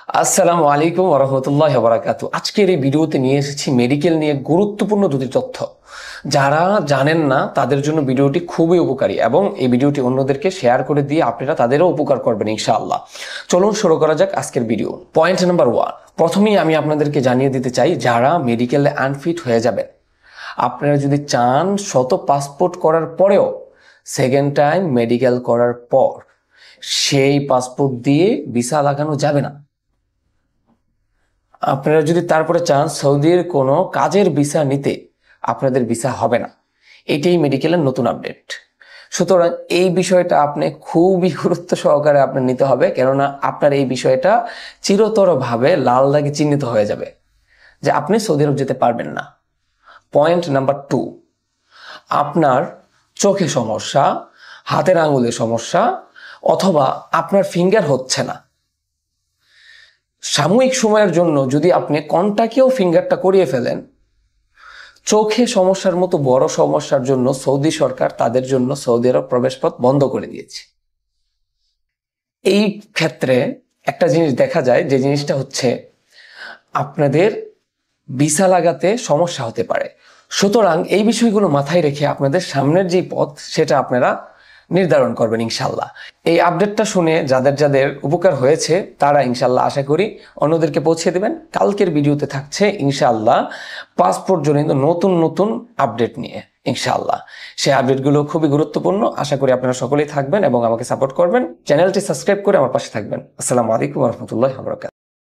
আসসালামু আলাইকুম ওয়া রাহমাতুল্লাহি ওয়া বারাকাতুহু। আজকের এই ভিডিওতে নিয়ে এসেছি মেডিকেল নিয়ে গুরুত্বপূর্ণ দুটি তথ্য। যারা জানেন না তাদের জন্য ভিডিওটি খুবই উপকারী এবং এই ভিডিওটি অন্যদেরকে শেয়ার করে দিয়ে আপনারা তাদেরও উপকার করবেন ইনশাআল্লাহ। চলুন শুরু করা যাক আজকের ভিডিও। পয়েন্ট নাম্বার 1, প্রথমেই আমি আপনাদেরকে জানিয়ে দিতে চাই যারা মেডিকেলে আনফিট হয়ে যাবেন, আপনারা যদি চান শত পাসপোর্ট করার পরেও সেকেন্ড টাইম মেডিকেল করার পর সেই পাসপোর্ট দিয়ে ভিসা লাগানো যাবে না। আপনারা যদি তারপরে চান সৌদির কোনো কাজের ভিসা নিতে, আপনাদের ভিসা হবে না। এটাই মেডিকেলের নতুন আপডেট। সুতরাং এই বিষয়টা আপনি খুবই গুরুত্ব সহকারে আপনার নিতে হবে, কেননা আপনার এই বিষয়টা চিরতরভাবে লাল দাগে চিহ্নিত হয়ে যাবে যে আপনি সৌদি আরব যেতে পারবেন না। পয়েন্ট নাম্বার 2, আপনার চোখে সমস্যা, হাতের আঙুলের সমস্যা, অথবা আপনার ফিঙ্গার হচ্ছে না, সাময়িক সময়ের জন্য যদি আপনি কন্টাকেও ফিঙ্গারটা করিয়ে ফেলেন, চোখে সমস্যার মতো বড় সমস্যার জন্য সৌদি সরকার তাদের জন্য সৌদি আরব প্রবেশপথ বন্ধ করে দিয়েছে। এই ক্ষেত্রে একটা জিনিস দেখা যায়, যে জিনিসটা হচ্ছে আপনাদের ভিসা লাগাতে সমস্যা হতে পারে। সুতরাং এই বিষয়গুলো মাথায় রেখে আপনাদের সামনের যে পথ সেটা আপনারা নির্ধারণ করবেন ইনশাল্লাহ। এই আপডেটটা শুনে যাদের যাদের উপকার হয়েছে তারা ইনশাল্লাহ আশা করি অন্যদেরকে পৌঁছে দেবেন। কালকের ভিডিওতে থাকছে ইনশাল্লাহ পাসপোর্ট জনিত নতুন নতুন আপডেট নিয়ে ইনশাল্লাহ। সেই আপডেটগুলো খুবই গুরুত্বপূর্ণ। আশা করি আপনারা সকলেই থাকবেন এবং আমাকে সাপোর্ট করবেন। চ্যানেলটি সাবস্ক্রাইব করে আমার পাশে থাকবেন। আসসালামু আলাইকুম ওয়া রাহমাতুল্লাহি ওয়া বারাকাতুহু।